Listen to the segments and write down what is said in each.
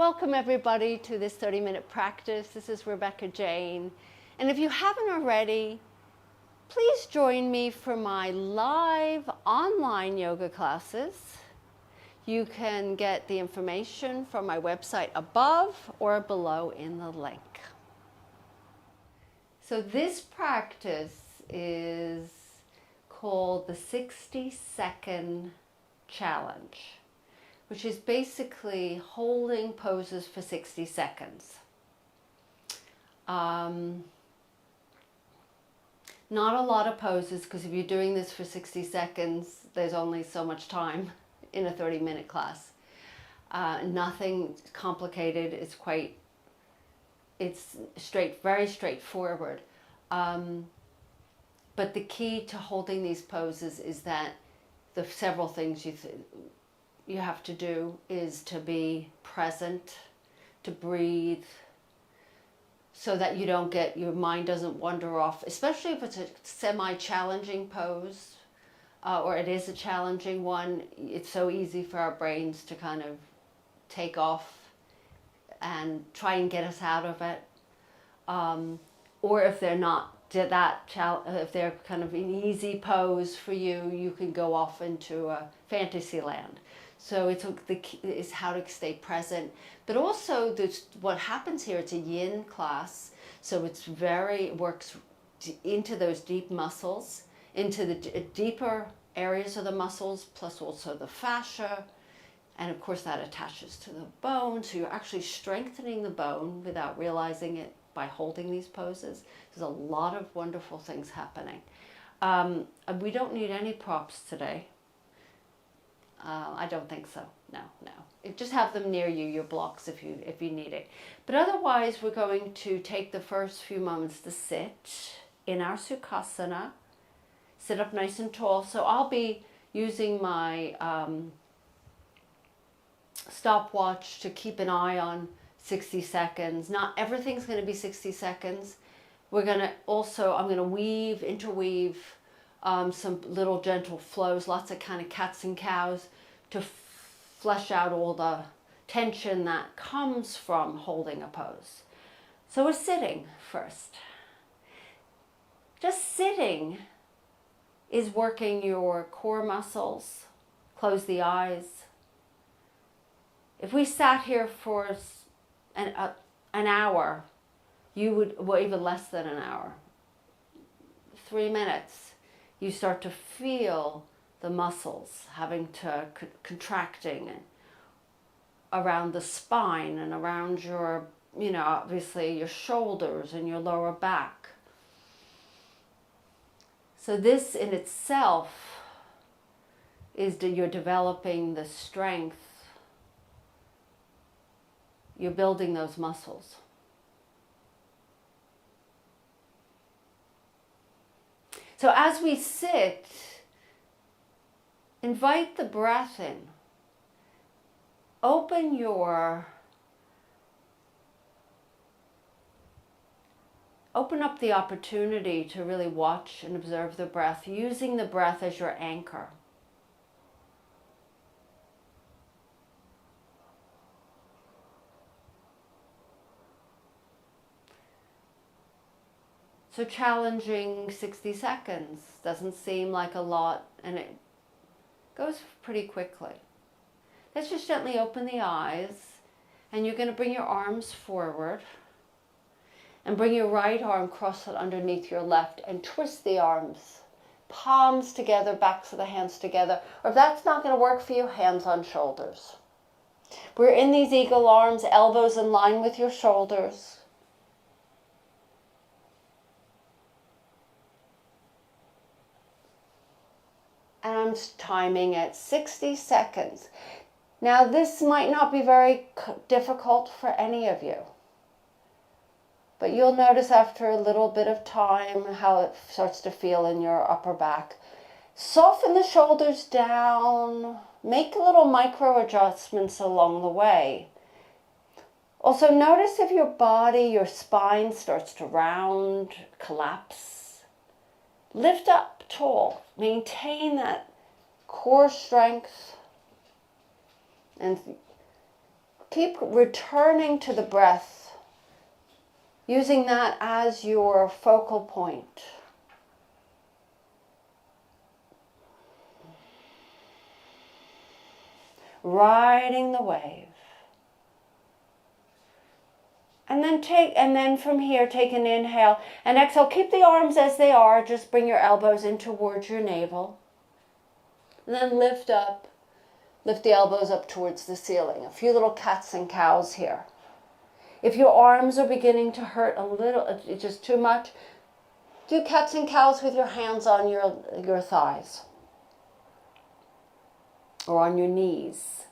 Welcome everybody to this 30-minute practice. This is Rebecca Jane. And if you haven't already, please join me for my live online yoga classes. You can get the information from my website above or below in the link. So this practice is called the 60-second challenge, which is basically holding poses for 60 seconds. Not a lot of poses, because if you're doing this for 60 seconds, there's only so much time in a 30-minute class. Nothing complicated. It's very straightforward. But the key to holding these poses is that the several things you have to do is to be present, to breathe, so that your mind doesn't wander off, especially if it's a semi-challenging pose, or it is a challenging one. It's so easy for our brains to kind of take off and try and get us out of it. Or if they're not if they're kind of an easy pose for you, you can go off into a fantasy land. So the key is how to stay present. But also what happens here, it's a yin class, so it works into those deep muscles, into the deeper areas of the muscles, plus also the fascia. And of course that attaches to the bone, so you're actually strengthening the bone without realizing it by holding these poses. There's a lot of wonderful things happening. We don't need any props today. I don't think so. No. Just have them near you, your blocks, if you need it. But otherwise, we're going to take the first few moments to sit in our Sukhasana. Sit up nice and tall. So I'll be using my stopwatch to keep an eye on 60 seconds. Not everything's going to be 60 seconds. I'm going to interweave some little gentle flows, lots of kind of cats and cows, to flesh out all the tension that comes from holding a pose. So we're sitting first. Just sitting is working your core muscles. Close the eyes. If we sat here for an hour, even less than an hour, 3 minutes, you start to feel the muscles contracting around the spine and around your, obviously your shoulders and your lower back. So this in itself you're developing the strength. You're building those muscles. So as we sit, invite the breath in. Open up the opportunity to really watch and observe the breath, using the breath as your anchor. So challenging 60 seconds doesn't seem like a lot, and it goes pretty quickly. Let's just gently open the eyes, and you're going to bring your arms forward and bring your right arm crossed underneath your left and twist the arms, palms together, backs of the hands together. Or if that's not going to work for you, hands on shoulders. We're in these eagle arms, elbows in line with your shoulders. And I'm timing at 60 seconds. Now this might not be very difficult for any of you, but you'll notice after a little bit of time how it starts to feel in your upper back. Soften the shoulders down, make little micro adjustments along the way. Also notice if your spine starts to round, collapse. Lift up tall. Maintain that core strength and keep returning to the breath, using that as your focal point. Riding the wave. And then from here, take an inhale and exhale. Keep the arms as they are. Just bring your elbows in towards your navel. And then lift up. Lift the elbows up towards the ceiling. A few little cats and cows here. If your arms are beginning to hurt a little, it's just too much, do cats and cows with your hands on your thighs. Or on your knees.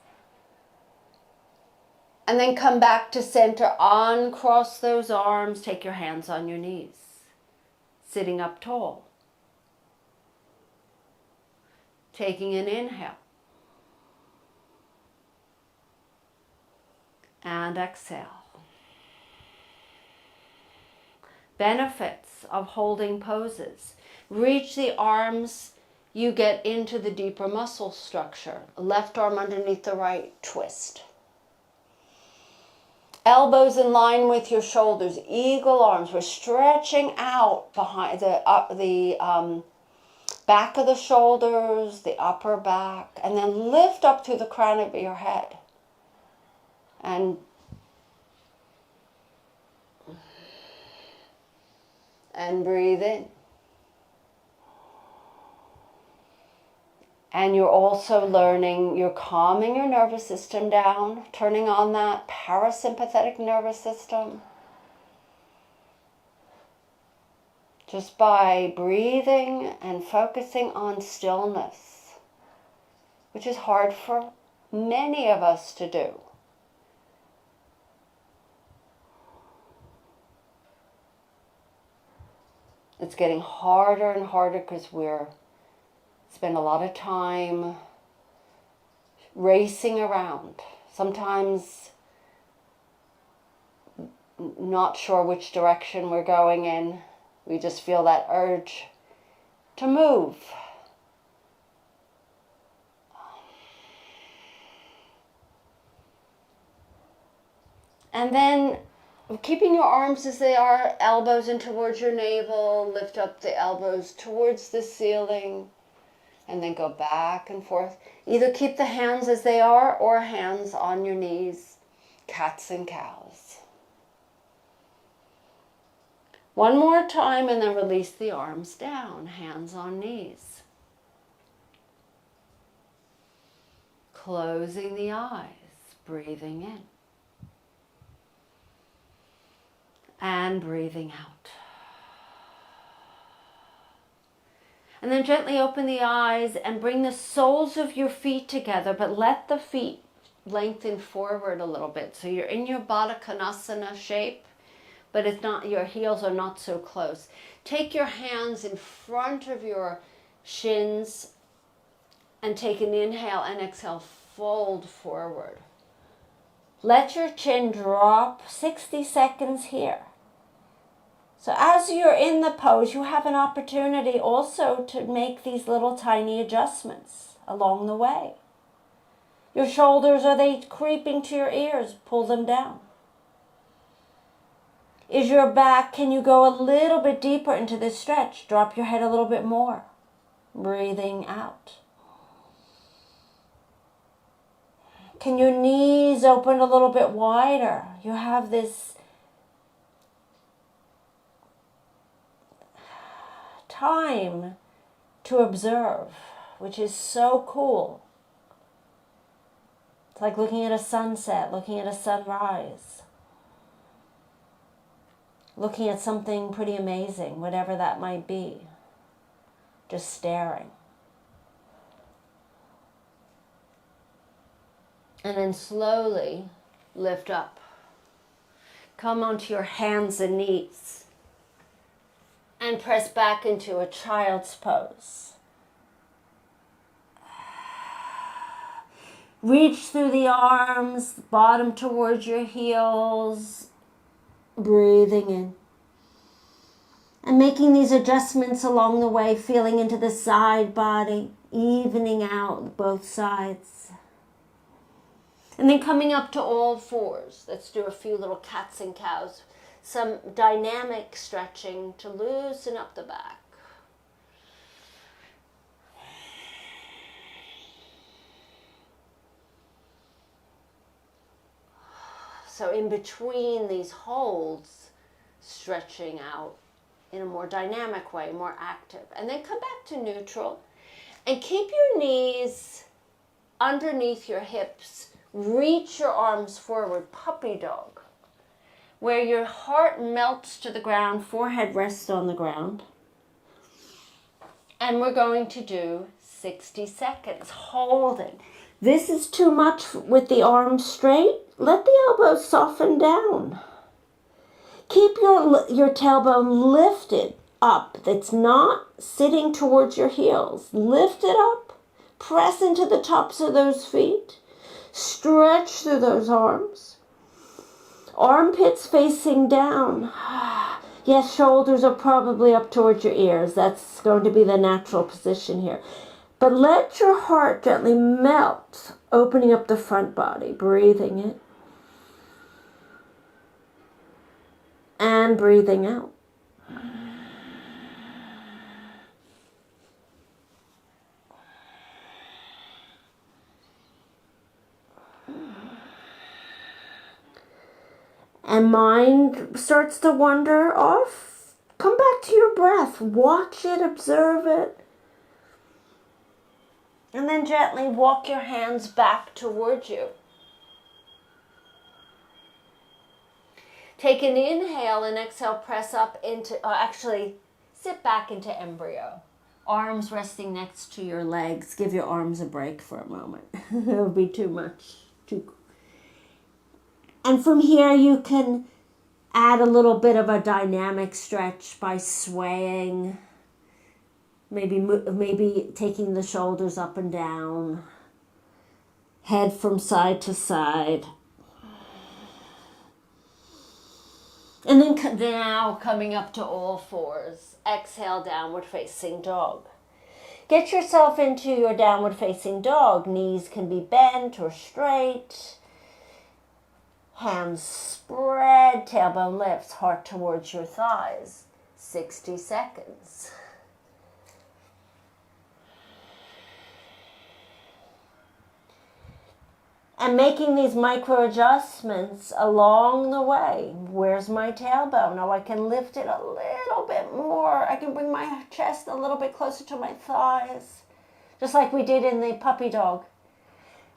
And then come back to center, uncross those arms, take your hands on your knees. Sitting up tall. Taking an inhale. And exhale. Benefits of holding poses. Reach the arms, you get into the deeper muscle structure. Left arm underneath the right, twist. Elbows in line with your shoulders, eagle arms. We're stretching out behind the back of the shoulders, the upper back, and then lift up through the crown of your head. And breathe in. And you're also learning, you're calming your nervous system down, turning on that parasympathetic nervous system. Just by breathing and focusing on stillness, which is hard for many of us to do. It's getting harder and harder because we're spend a lot of time racing around. Sometimes not sure which direction we're going in. We just feel that urge to move. And then keeping your arms as they are, elbows in towards your navel, lift up the elbows towards the ceiling. And then go back and forth. Either keep the hands as they are or hands on your knees. Cats and cows. One more time and then release the arms down. Hands on knees. Closing the eyes. Breathing in. And breathing out. And then gently open the eyes and bring the soles of your feet together, but let the feet lengthen forward a little bit. So you're in your Baddha Konasana shape, but it's not, your heels are not so close. Take your hands in front of your shins and take an inhale and exhale, fold forward. Let your chin drop, 60 seconds here. So as you're in the pose, you have an opportunity also to make these little tiny adjustments along the way. Your shoulders, are they creeping to your ears? Pull them down. Is your back, can you go a little bit deeper into this stretch? Drop your head a little bit more. Breathing out. Can your knees open a little bit wider? You have this time to observe, which is so cool. It's like looking at a sunset, looking at a sunrise, looking at something pretty amazing, whatever that might be, just staring. And then slowly lift up. Come onto your hands and knees. And press back into a child's pose. Reach through the arms, bottom towards your heels. Breathing in. And making these adjustments along the way, feeling into the side body, evening out both sides. And then coming up to all fours. Let's do a few little cats and cows. Some dynamic stretching to loosen up the back. So in between these holds, stretching out in a more dynamic way, more active. And then come back to neutral and keep your knees underneath your hips. Reach your arms forward, puppy dog, where your heart melts to the ground, forehead rests on the ground. And we're going to do 60 seconds, holding. This is too much with the arms straight. Let the elbows soften down. Keep your tailbone lifted up. That's not sitting towards your heels. Lift it up. Press into the tops of those feet. Stretch through those arms. Armpits facing down. Yes, shoulders are probably up towards your ears. That's going to be the natural position here. But let your heart gently melt, opening up the front body, breathing in. And breathing out. And mind starts to wander off. Come back to your breath. Watch it, observe it. And then gently walk your hands back towards you. Take an inhale and exhale, press up into, actually sit back into embryo. Arms resting next to your legs. Give your arms a break for a moment. It would be too much. And from here you can add a little bit of a dynamic stretch by swaying. Maybe taking the shoulders up and down. Head from side to side. And then now coming up to all fours. Exhale, downward facing dog. Get yourself into your downward facing dog. Knees can be bent or straight. Hands spread, tailbone lifts, heart towards your thighs. 60 seconds. And making these micro adjustments along the way. Where's my tailbone? Oh, I can lift it a little bit more. I can bring my chest a little bit closer to my thighs. Just like we did in the puppy dog.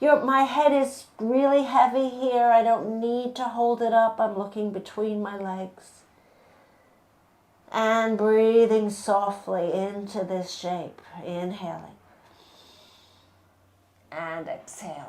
My head is really heavy here. I don't need to hold it up. I'm looking between my legs. And breathing softly into this shape. Inhaling. And exhaling.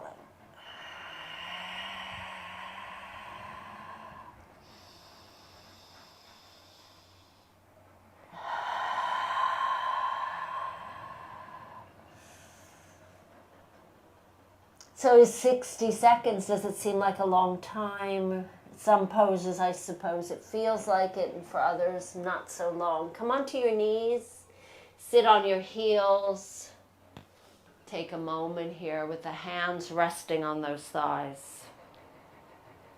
So 60 seconds, does it seem like a long time? Some poses, I suppose, it feels like it, and for others, not so long. Come onto your knees, sit on your heels. Take a moment here with the hands resting on those thighs.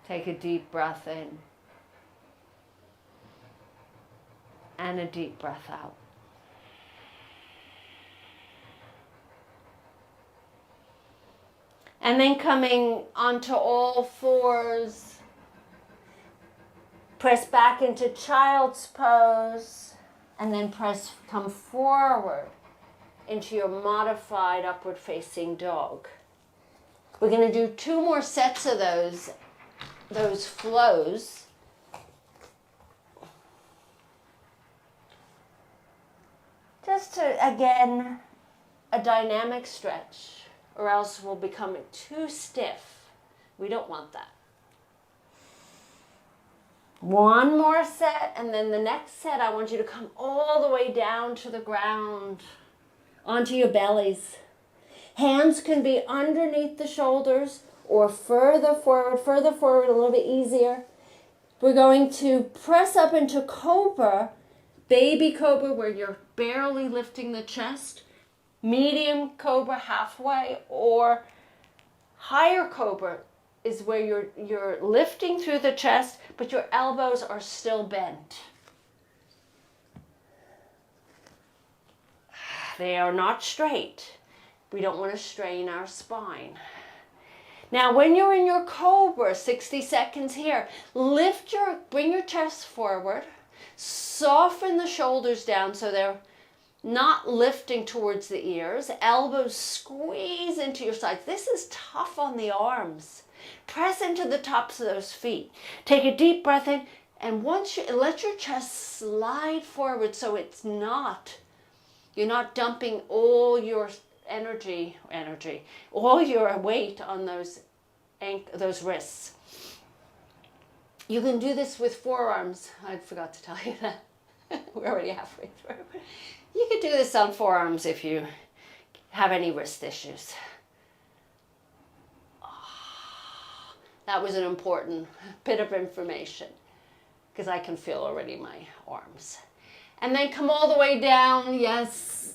Take a deep breath in. And a deep breath out. And then coming onto all fours, press back into child's pose, and then come forward into your modified upward facing dog. We're going to do 2 more sets of those flows. Just to, again, a dynamic stretch. Or else we'll become too stiff. We don't want that. 1 more set, and then the next set, I want you to come all the way down to the ground, onto your bellies. Hands can be underneath the shoulders or further forward, a little bit easier. We're going to press up into cobra, baby cobra, where you're barely lifting the chest. Medium cobra halfway, or higher cobra is where you're lifting through the chest, but your elbows are still bent. They are not straight. We don't want to strain our spine. Now, when you're in your cobra, 60 seconds here, bring your chest forward, soften the shoulders down so they're not lifting towards the ears, elbows squeeze into your sides. This is tough on the arms. Press into the tops of those feet. Take a deep breath in, and once you let your chest slide forward so you're not dumping all your energy, all your weight on those wrists. You can do this with forearms. I forgot to tell you that. We're already halfway through. You can do this on forearms if you have any wrist issues. That was an important bit of information because I can feel already my arms. And then come all the way down, yes.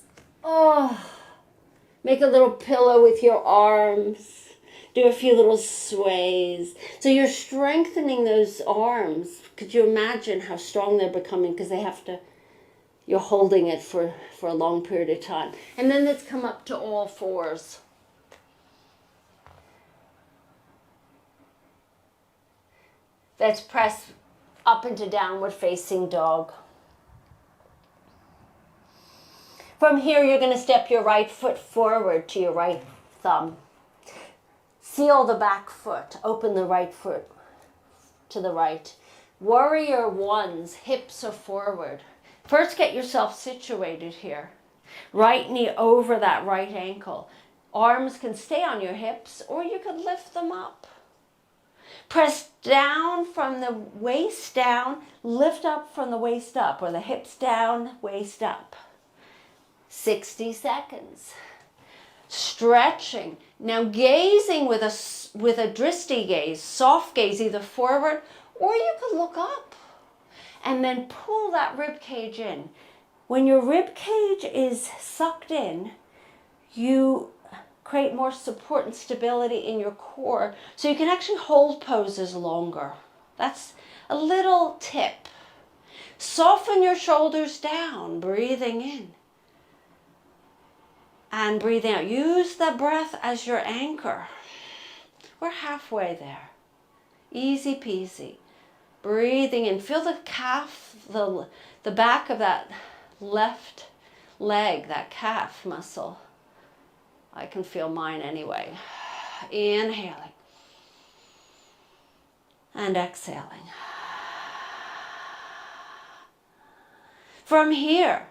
Make a little pillow with your arms. Do a few little sways. So you're strengthening those arms. Could you imagine how strong they're becoming because you're holding it for a long period of time. And then let's come up to all fours. Let's press up into downward facing dog. From here, you're going to step your right foot forward to your right thumb. Seal the back foot. Open the right foot to the right. Warrior ones, hips are forward. First, get yourself situated here. Right knee over that right ankle. Arms can stay on your hips, or you could lift them up. Press down from the waist down, lift up from the waist up, or the hips down, waist up. 60 seconds. Stretching. Now gazing with a drishti gaze, soft gaze, either forward or you could look up. And then pull that rib cage in. When your rib cage is sucked in, you create more support and stability in your core so you can actually hold poses longer. That's a little tip. Soften your shoulders down, breathing in. And breathing out. Use the breath as your anchor. We're halfway there. Easy peasy. Breathing in. Feel the calf, the back of that left leg, that calf muscle. I can feel mine anyway. Inhaling. And exhaling. From here,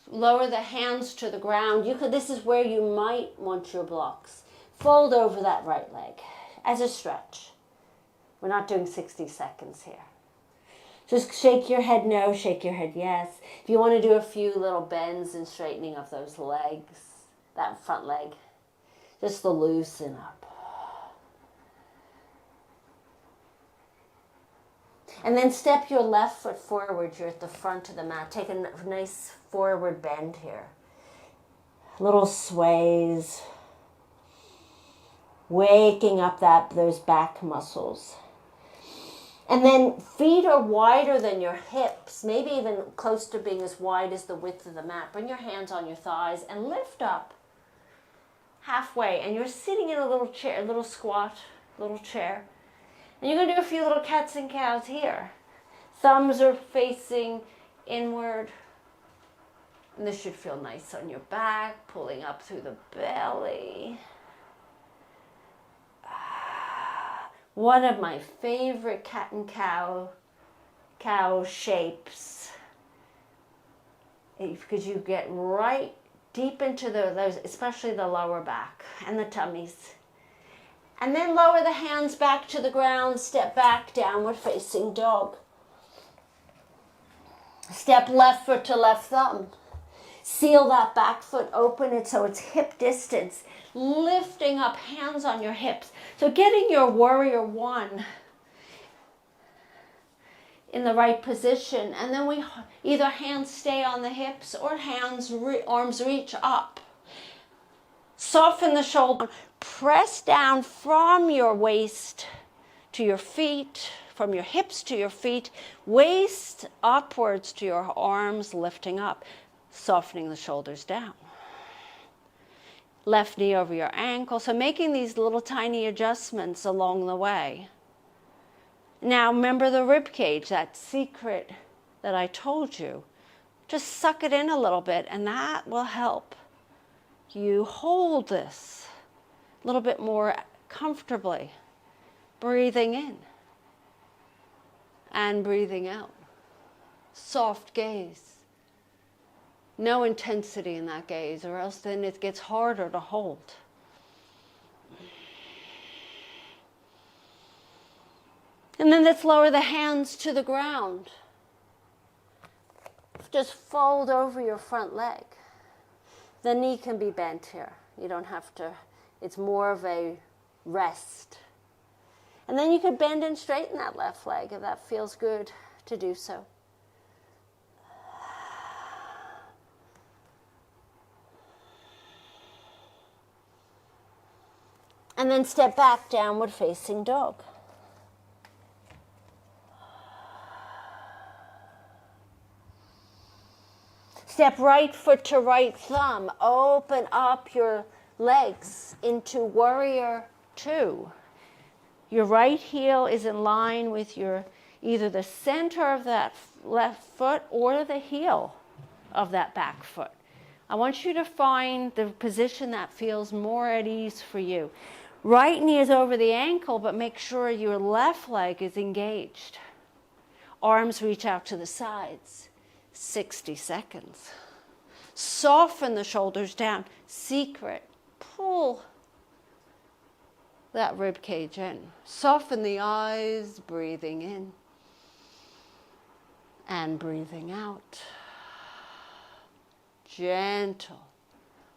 lower the hands to the ground. This is where you might want your blocks. Fold over that right leg as a stretch. We're not doing 60 seconds here. Just shake your head no, shake your head yes. If you want to do a few little bends and straightening of those legs, that front leg, just to loosen up. And then step your left foot forward. You're at the front of the mat. Take a nice forward bend here. Little sways. Waking up those back muscles. And then feet are wider than your hips, maybe even close to being as wide as the width of the mat. Bring your hands on your thighs and lift up halfway. And you're sitting in a little chair, a little squat, little chair. And you're going to do a few little cats and cows here. Thumbs are facing inward. And this should feel nice on your back, pulling up through the belly. One of my favorite cat and cow shapes. Because you get right deep into those, especially the lower back and the tummies. And then lower the hands back to the ground, step back, downward facing dog. Step left foot to left thumb. Seal that back foot, open it so it's hip distance. Lifting up, hands on your hips. So getting your warrior one in the right position. And then we either hands stay on the hips or arms reach up. Soften the shoulder. Press down from your waist to your feet, from your hips to your feet, waist upwards to your arms, lifting up, softening the shoulders down. Left knee over your ankle. So making these little tiny adjustments along the way. Now remember the rib cage, that secret that I told you. Just suck it in a little bit and that will help you hold this a little bit more comfortably. Breathing in and breathing out. Soft gaze. No intensity in that gaze, or else then it gets harder to hold. And then let's lower the hands to the ground. Just fold over your front leg. The knee can be bent here. You don't have to, it's more of a rest. And then you could bend and straighten that left leg if that feels good to do so. And then step back, downward facing dog. Step right foot to right thumb. Open up your legs into warrior two. Your right heel is in line with your either the center of that left foot or the heel of that back foot. I want you to find the position that feels more at ease for you. Right knee is over the ankle, but make sure your left leg is engaged. Arms reach out to the sides. 60 seconds. Soften the shoulders down. Secret. Pull that rib cage in. Soften the eyes, breathing in and breathing out. Gentle.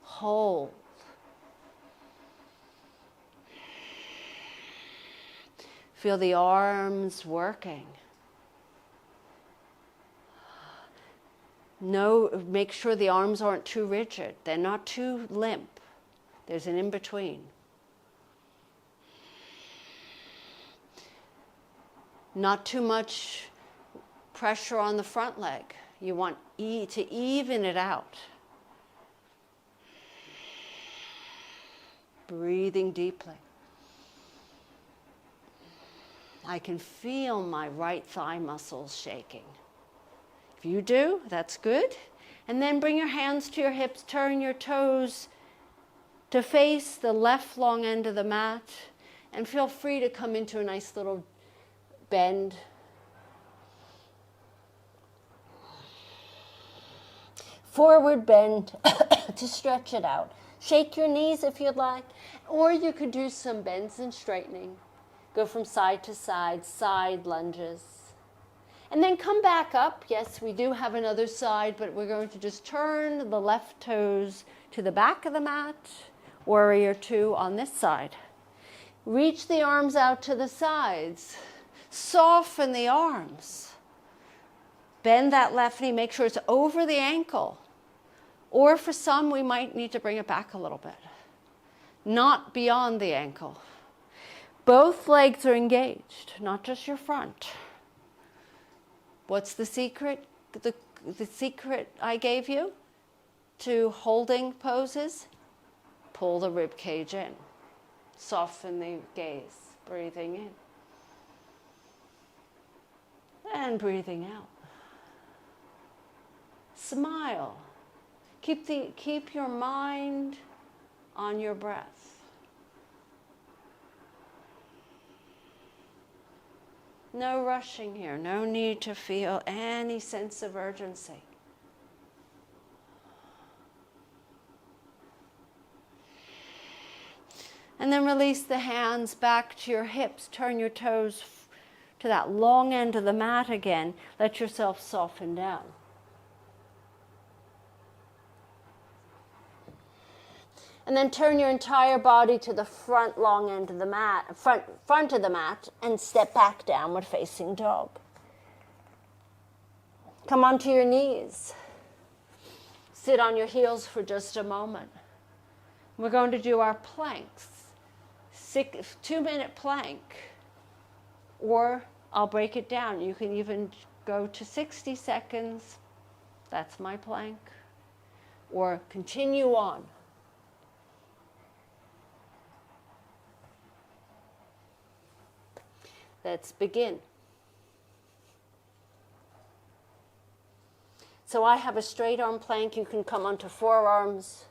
Hold. Feel the arms working. No, make sure the arms aren't too rigid. They're not too limp. There's an in-between. Not too much pressure on the front leg. You want to even it out. Breathing deeply. I can feel my right thigh muscles shaking. If you do, that's good. And then bring your hands to your hips, turn your toes to face the left long end of the mat, and feel free to come into a nice little bend. Forward bend to stretch it out. Shake your knees if you'd like, or you could do some bends and straightening. Go from side to side, side lunges. And then come back up. Yes, we do have another side, but we're going to just turn the left toes to the back of the mat, warrior two on this side. Reach the arms out to the sides. Soften the arms. Bend that left knee, make sure it's over the ankle. Or for some, we might need to bring it back a little bit. Not beyond the ankle. Both legs are engaged, not just your front. What's the secret? The secret I gave you to holding poses? Pull the rib cage in. Soften the gaze, breathing in. And breathing out. Smile. Keep your mind on your breath. No rushing here, no need to feel any sense of urgency. And then release the hands back to your hips. Turn your toes to that long end of the mat again. Let yourself soften down. And then turn your entire body to the front long end of the mat, front of the mat, and step back, downward facing dog. Come onto your knees. Sit on your heels for just a moment. We're going to do our planks. 2-minute plank. Or I'll break it down. You can even go to 60 seconds. That's my plank. Or continue on. Let's begin. So I have a straight arm plank. You can come onto forearms.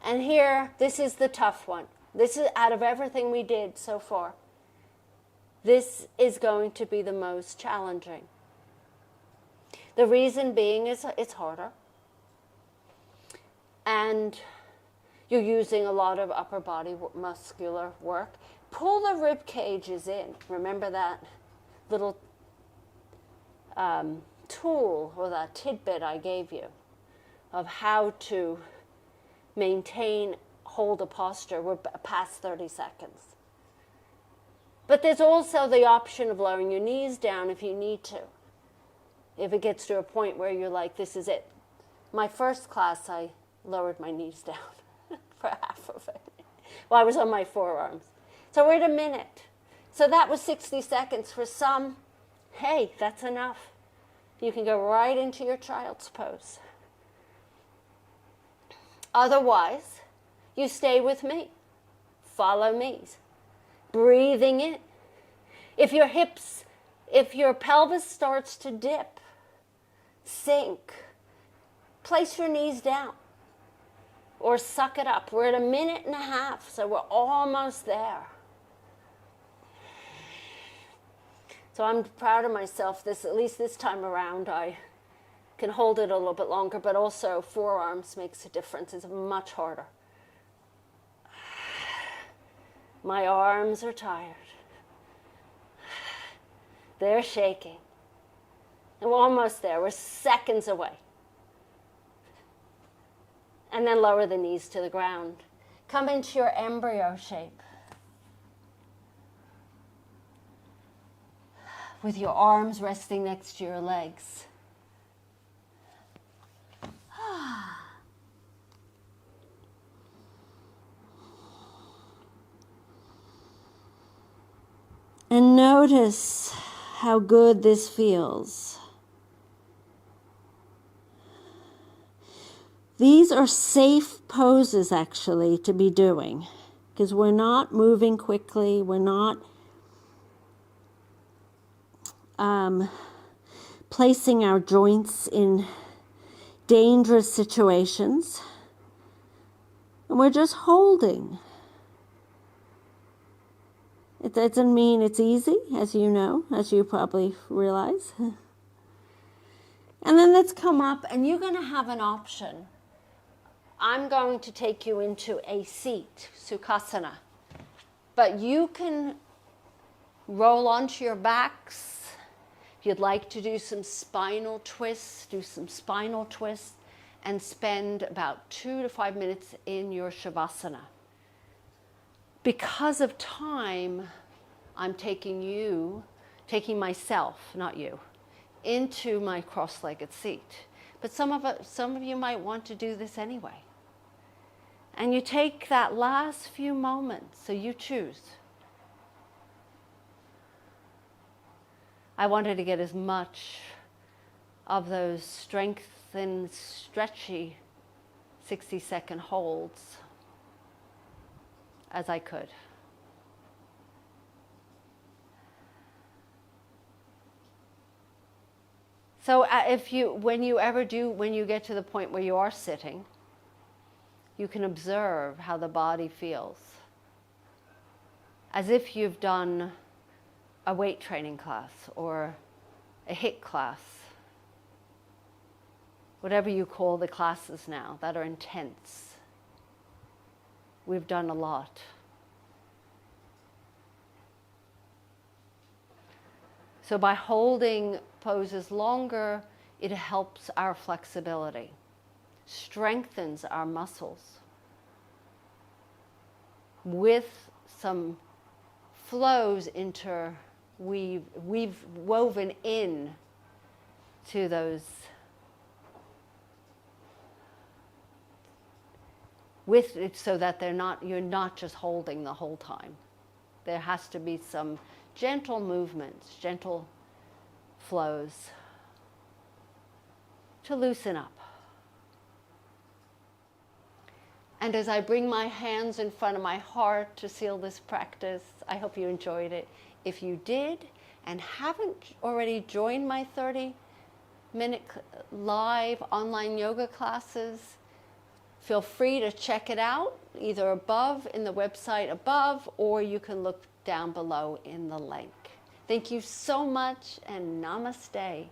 And here, this is the tough one. This is, out of everything we did so far, this is going to be the most challenging. The reason being is it's harder. And you're using a lot of upper body muscular work. Pull the rib cages in. Remember that little tool or that tidbit I gave you of how to maintain, hold a posture. We're past 30 seconds. But there's also the option of lowering your knees down if you need to. If it gets to a point where you're like, this is it. My first class, I lowered my knees down for half of it. Well, I was on my forearms. So we're at a minute. So that was 60 seconds. For some, hey, that's enough. You can go right into your child's pose. Otherwise, you stay with me. Follow me. Breathing in. If your pelvis starts to dip, sink, place your knees down or suck it up. We're at a minute and a half, so we're almost there. So I'm proud of myself. At least this time around, I can hold it a little bit longer, but also forearms makes a difference. It's much harder. My arms are tired. They're shaking. And we're almost there. We're seconds away. And then lower the knees to the ground. Come into your embryo shape. With your arms resting next to your legs. And notice how good this feels. These are safe poses, actually, to be doing, because we're not moving quickly. We're not placing our joints in dangerous situations. And we're just holding. It doesn't mean it's easy, as you know, as you probably realize. And then let's come up, and you're going to have an option. I'm going to take you into a seat, Sukhasana. But you can roll onto your backs. If you'd like to do some spinal twists, do some spinal twists, and spend about 2 to 5 minutes in your Shavasana. Because of time, I'm taking myself, not you, into my cross-legged seat. But some of you might want to do this anyway. And you take that last few moments, so you choose. I wanted to get as much of those strengthened, stretchy 60-second holds as I could. So when you get to the point where you are sitting, you can observe how the body feels. As if you've done a weight training class or a HIIT class, whatever you call the classes now that are intense. We've done a lot. So by holding poses longer, it helps our flexibility, strengthens our muscles with some flows we've woven in to those with it so that you're not just holding the whole time. There has to be some gentle movements, gentle flows to loosen up. And as I bring my hands in front of my heart to seal this practice, I hope you enjoyed it. If you did and haven't already joined my 30-minute live online yoga classes, feel free to check it out, either above in the website above, or you can look down below in the link. Thank you so much, and namaste.